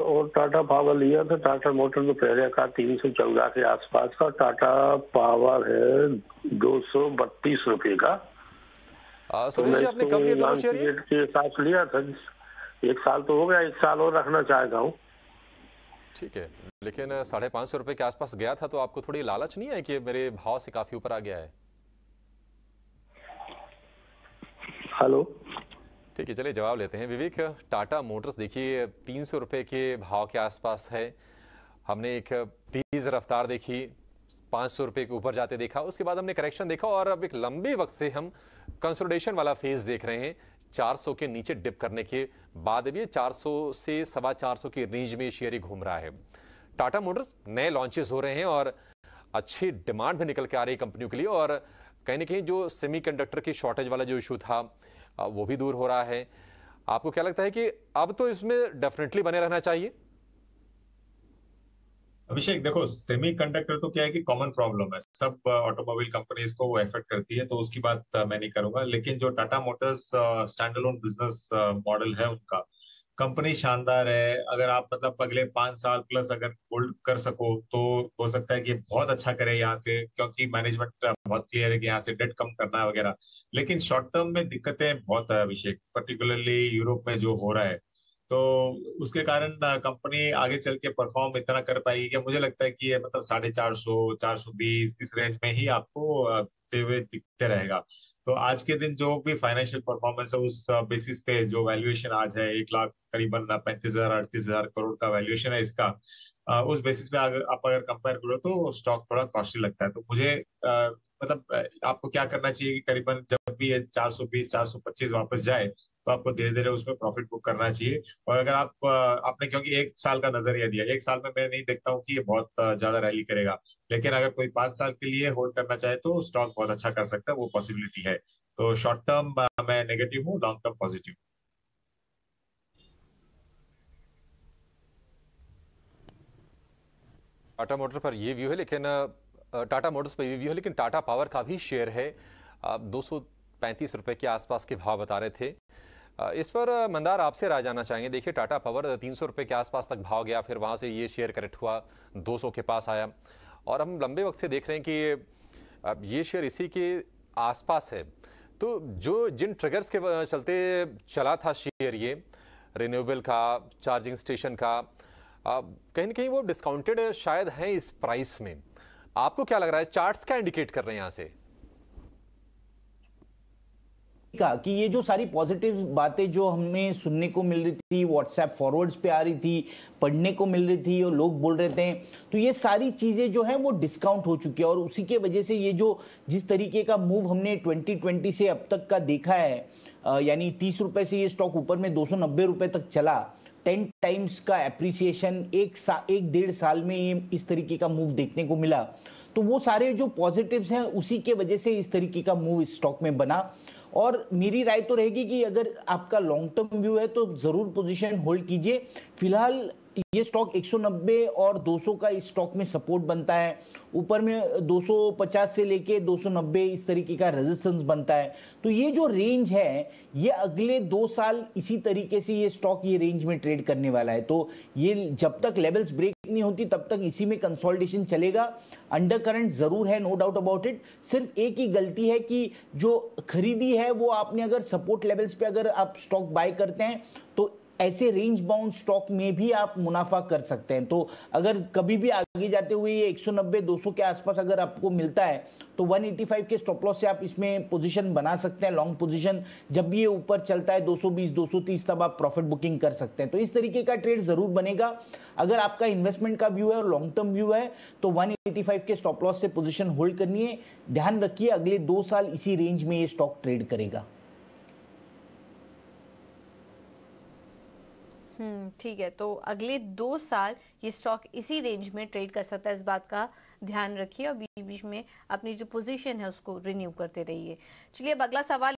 और टाटा पावर लिया था। टाटा मोटर तो पहले का 314 के आसपास का, टाटा पावर है 232 रुपए का। तो सुरेश मैं जी, आपने इसको कब लिया था वो लॉन्च शेयर? पीरियड के हिसाब से लिया था। 1 साल तो हो गया, 1 साल और रखना चाहता हूँ। ठीक है, लेकिन 550 रुपए के आसपास गया था, तो आपको थोड़ी लालच नहीं है कि मेरे भाव से काफी ऊपर आ गया है? हेलो। ठीक है, चलिए जवाब लेते हैं। विवेक, टाटा मोटर्स देखिए 300 रुपए के भाव के आसपास है। हमने एक तेज रफ्तार देखी, 500 रुपए के ऊपर जाते देखा, उसके बाद हमने करेक्शन देखा और अब एक लंबे वक्त से हम कंसोलिडेशन वाला फेज देख रहे हैं। 400 के नीचे डिप करने के बाद भी 400 से 450 की रेंज में शेयर ही घूम रहा है। टाटा मोटर्स नए लॉन्चेस हो रहे हैं और अच्छी डिमांड भी निकल के आ रही है कंपनियों के लिए, और कहीं ना कहीं जो सेमीकंडक्टर की शॉर्टेज वाला जो इशू था वो भी दूर हो रहा है। आपको क्या लगता है कि अब तो इसमें डेफिनेटली बने रहना चाहिए? अभिषेक, देखो, सेमीकंडक्टर तो क्या है कि कॉमन प्रॉब्लम है, सब ऑटोमोबाइल कंपनीज को वो इफेक्ट करती है, तो उसकी बात मैं नहीं करूंगा। लेकिन जो Tata Motors stand alone business model है उनका, कंपनी शानदार है। अगर आप मतलब अगले 5 साल प्लस अगर होल्ड कर सको तो हो सकता है कि बहुत अच्छा करे यहाँ से, क्योंकि मैनेजमेंट बहुत क्लियर है कि यहाँ से डेट कम करना है वगैरह। लेकिन शॉर्ट टर्म में दिक्कतें बहुत है अभिषेक, पर्टिकुलरली यूरोप में जो हो रहा है, तो उसके कारण कंपनी आगे चल के परफॉर्म इतना कर पाएगी क्या? मुझे लगता है कि ये मतलब 450, 420 इस रेंज में ही आपको घूमते हुए दिखते रहेगा। तो आज के दिन जो भी फाइनेंशियल परफॉर्मेंस है, उस बेसिस पे जो वैल्यूएशन आज है 1 लाख करीबन 35,000 38,000 करोड़ का वैल्यूएशन है इसका, उस बेसिस पे अगर आप कंपेयर करो तो स्टॉक थोड़ा कॉस्टली लगता है। तो मुझे मतलब आपको क्या करना चाहिए कि करीबन जब भी ये 420 425 वापस जाए तो आपको धीरे धीरे उसमें प्रॉफिट बुक करना चाहिए। और अगर आप आपने क्योंकि 1 साल का नजरिया दिया, 1 साल में मैं नहीं देखता हूँ कि ये बहुत ज्यादा रैली करेगा, लेकिन अगर कोई 5 साल के लिए होल्ड करना चाहे तो स्टॉक बहुत अच्छा कर सकता है, वो पॉसिबिलिटी है। तो शॉर्ट टर्म मैं नेगेटिव हूँ, long term positive. Tata motor पर ये व्यू है, लेकिन टाटा मोटर्स पर ये व्यू है, लेकिन टाटा पावर का भी शेयर है। 235 रुपए के आसपास के भाव बता रहे थे। इस पर मंदार आपसे राय जानना चाहेंगे। देखिए, टाटा पावर 300 रुपए के आसपास तक भाव गया, फिर वहां से ये शेयर करेक्ट हुआ, 200 के पास आया, और हम लंबे वक्त से देख रहे हैं कि ये शेयर इसी के आसपास है। तो जो जिन ट्रिगर्स के चलते चला था शेयर, ये रिन्यूएबल का, चार्जिंग स्टेशन का, कहीं ना कहीं वो डिस्काउंटेड शायद है इस प्राइस में। आपको क्या लग रहा है, चार्ट्स क्या इंडिकेट कर रहे हैं यहां से? कि ये जो सारी पॉजिटिव बातें जो हमें सुनने को मिल रही थी, व्हाट्सएप फॉरवर्ड्स पे आ रही थी, पढ़ने को मिल रही थी और लोग बोल रहे थे, तो ये सारी चीजें जो है वो डिस्काउंट हो चुकी है। और उसी के वजह से ये जो जिस तरीके का मूव हमने 2020 से अब तक का देखा है, यानी 30 रुपए से ये स्टॉक ऊपर में 290 रुपए तक चला, 10 टाइम्स का एप्रिसिएशन, 1.5 साल में ये इस तरीके का मूव देखने को मिला। तो वो सारे जो पॉजिटिव्स हैं उसी के वजह से इस तरीके का मूव इस स्टॉक में बना। और मेरी राय तो रहेगी कि अगर आपका लॉन्ग टर्म व्यू है तो जरूर पोजीशन होल्ड कीजिए। फिलहाल ये स्टॉक 190 और 200 का इस स्टॉक में सपोर्ट बनता है, ऊपर में 250 से लेके 290 इस तरीके का रेजिस्टेंस बनता है। तो ये जो रेंज है, ये अगले 2 साल इसी तरीके से ये स्टॉक ये रेंज में ट्रेड करने वाला है। तो ये जब तक लेवल्स ब्रेक नहीं होती तब तक इसी में कंसोलिडेशन चलेगा। अंडर करंट जरूर है, नो डाउट अबाउट इट। सिर्फ एक ही गलती है कि जो खरीदी है वो आपने अगर सपोर्ट लेवल्स पे अगर आप स्टॉक बाय करते हैं तो ऐसे रेंज बाउंड स्टॉक में भी आप मुनाफा कर सकते हैं। तो अगर कभी भी आगे जाते हुए ये 190 200 के आसपास अगर आपको मिलता है तो 185 के स्टॉप लॉस से आप इसमें पोजीशन बना सकते हैं, लॉन्ग पोजीशन। जब भी ये ऊपर चलता है 220 230 तब आप प्रॉफिट बुकिंग कर सकते हैं। तो इस तरीके का ट्रेड जरूर बनेगा। अगर आपका इन्वेस्टमेंट का व्यू है और लॉन्ग टर्म व्यू है तो 185 के स्टॉप लॉस से पोजीशन होल्ड करनी है। ध्यान रखिए अगले 2 साल इसी रेंज में ये स्टॉक ट्रेड करेगा। ठीक है, तो अगले 2 साल ये स्टॉक इसी रेंज में ट्रेड कर सकता है, इस बात का ध्यान रखिए और बीच बीच में अपनी जो पोजीशन है उसको रिन्यू करते रहिए। चलिए अब अगला सवाल